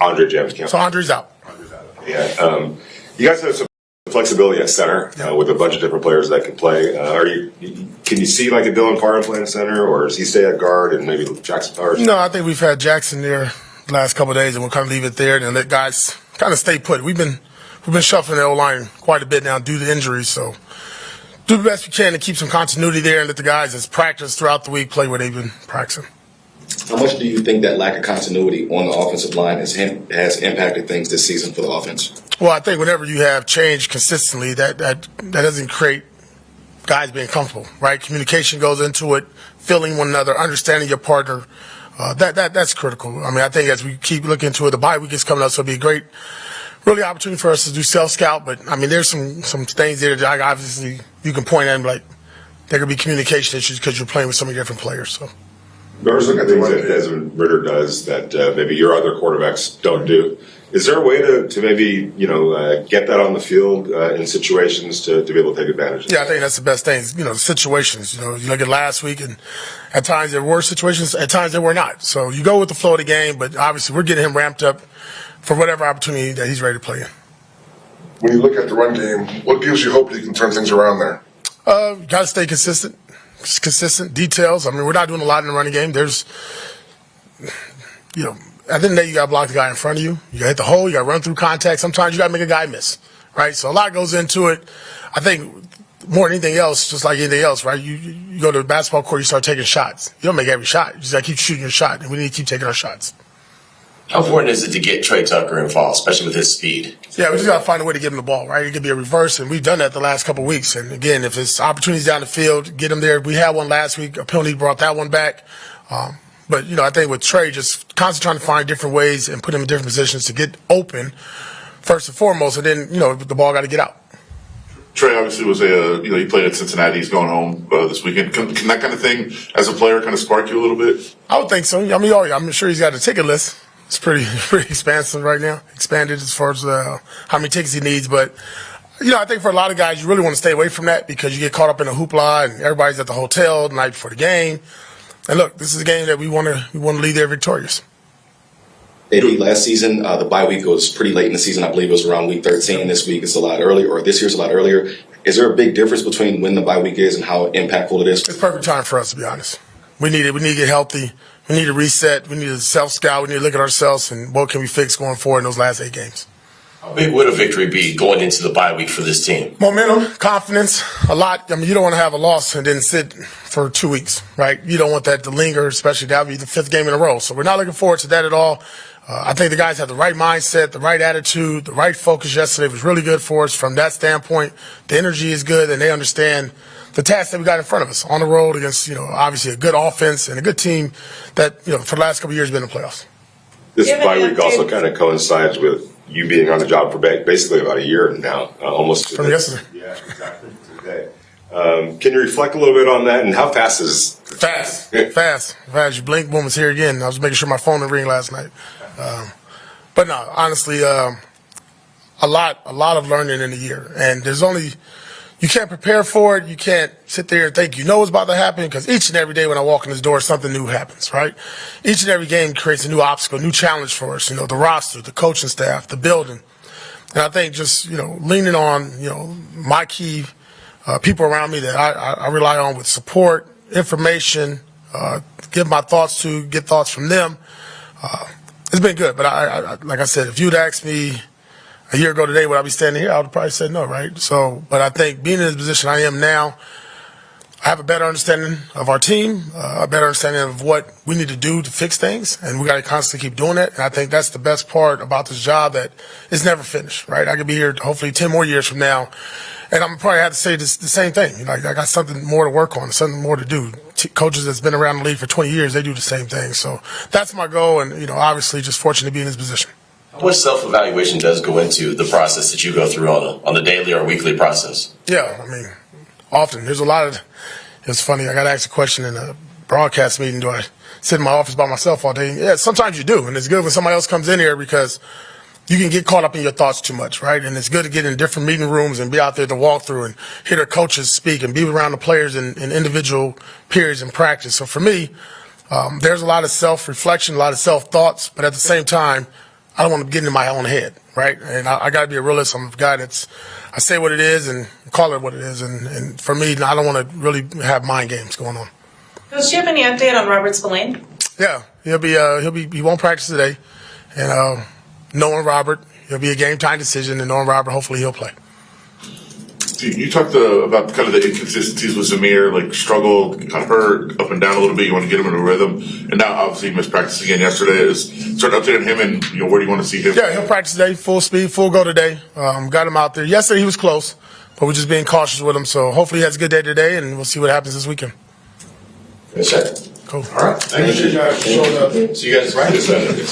Andre James can't. So Andre's out. Yeah. You guys have some flexibility at center with a bunch of different players that can play. Can you see like a Dylan Parham playing center, or does he stay at guard and maybe Jackson Powers? No, I think we've had Jackson there the last couple of days, and we'll kind of leave it there and let guys kind of stay put. We've been shuffling the O-line quite a bit now due to injuries, so do the best we can to keep some continuity there and let the guys that's practiced throughout the week play where they've been practicing. How much do you think that lack of continuity on the offensive line has impacted things this season for the offense? Well, I think whenever you have change consistently, that doesn't create guys being comfortable, right? Communication goes into it, feeling one another, understanding your partner. That's critical. I mean, I think as we keep looking into it, the bye week is coming up, so it'll be a great, really opportunity for us to do self-scout. But, I mean, there's some things there that obviously you can point at and be like, there could be communication issues because you're playing with so many different players. So. There's some things that Desmond Ridder does that maybe your other quarterbacks don't do. Is there a way to maybe get that on the field in situations to be able to take advantage of that? Yeah, I think that's the best thing. Situations. You look at last week, and at times there were situations, at times there were not. So you go with the flow of the game, but obviously we're getting him ramped up for whatever opportunity that he's ready to play in. When you look at the run game, what gives you hope that you can turn things around there? Got to stay consistent. Just consistent details. I mean, we're not doing a lot in the running game. There's, at the end of the day, you got to block the guy in front of you. You got to hit the hole. You got to run through contact. Sometimes you got to make a guy miss, right? So a lot goes into it. I think more than anything else, just like anything else, right? You go to the basketball court, you start taking shots. You don't make every shot. You just got to keep shooting your shot, and we need to keep taking our shots. How important is it to get Trey Tucker involved, especially with his speed? Yeah, we just got to find a way to give him the ball, right? It could be a reverse, and we've done that the last couple of weeks. And, again, if it's opportunities down the field, get him there. We had one last week. A penalty brought that one back. But, I think with Trey, just constantly trying to find different ways and put him in different positions to get open, first and foremost, and then, the ball got to get out. Trey obviously was he played at Cincinnati. He's going home this weekend. Can that kind of thing, as a player, kind of spark you a little bit? I would think so. I mean, I'm sure he's got a ticket list. It's pretty expansive right now, expanded as far as how many tickets he needs. But, I think for a lot of guys, you really want to stay away from that because you get caught up in a hoopla and everybody's at the hotel the night before the game. And look, this is a game that we want to leave there victorious. Eddie, last season, the bye week was pretty late in the season. I believe it was around week 13. This week it's a lot earlier, or this year's a lot earlier. Is there a big difference between when the bye week is and how impactful it is? It's perfect time for us, to be honest. We need it. We need to get healthy. We need to reset. We need to self-scout. We need to look at ourselves and what can we fix going forward in those last 8 games. How big would a victory be going into the bye week for this team? Momentum, confidence, a lot. I mean, you don't want to have a loss and then sit for 2 weeks, right? You don't want that to linger, especially that would be the 5th game in a row. So we're not looking forward to that at all. I think the guys have the right mindset, the right attitude, the right focus yesterday was really good for us from that standpoint. The energy is good, and they understand the task that we got in front of us on the road against, obviously a good offense and a good team that, for the last couple of years been in the playoffs. This bye week also kind of coincides with you being on the job for basically about a year now, almost. From yesterday. Yeah, exactly. Today. Can you reflect a little bit on that, and how fast is Fast. You blink, boom, it's here again. I was making sure my phone didn't ring last night. But no, honestly, a lot of learning in a year. And you can't prepare for it. You can't sit there and think what's about to happen because each and every day when I walk in this door, something new happens, right? Each and every game creates a new obstacle, a new challenge for us, the roster, the coaching staff, the building. And I think just, leaning on, my key people around me that I rely on with support, information, give my thoughts to, get thoughts from them. It's been good. But I like I said, if you'd asked me a year ago today, would I be standing here? I would have probably said no, right? So, but I think being in the position I am now, I have a better understanding of our team, a better understanding of what we need to do to fix things, and we got to constantly keep doing it. And I think that's the best part about this job, that it's never finished, right? I could be here hopefully 10 more years from now, and I'm probably have to say the same thing. Like, I got something more to work on, something more to do. Coaches that's been around the league for 20 years, they do the same thing. So that's my goal, and obviously just fortunate to be in this position. How much self-evaluation does go into the process that you go through on the daily or weekly process? Yeah, I mean, often. There's a lot of – it's funny. I got asked a question in a broadcast meeting. Do I sit in my office by myself all day? Yeah, sometimes you do, and it's good when somebody else comes in here because you can get caught up in your thoughts too much, right? And it's good to get in different meeting rooms and be out there to walk through and hear their coaches speak and be around the players in individual periods in practice. So for me, there's a lot of self-reflection, a lot of self-thoughts, but at the same time, I don't want to get into my own head, right? And I got to be a realist. I'm a guy I say what it is and call it what it is. And for me, I don't want to really have mind games going on. Coach, do you have any update on Robert Spillane? Yeah, he won't practice today. And knowing Robert, it'll be a game time decision. And knowing Robert, hopefully he'll play. You talked about kind of the inconsistencies with Zamir, like struggled, kind of hurt, up and down a little bit. You want to get him in a rhythm, and now obviously he missed practice again yesterday. Is sort of updating him, and where do you want to see him? Yeah, he'll practice today, full speed, full go today. Got him out there. Yesterday he was close, but we're just being cautious with him. So hopefully he has a good day today, and we'll see what happens this weekend. Yes, Cool. All right. Thank you. guys showed up. See you guys at practice.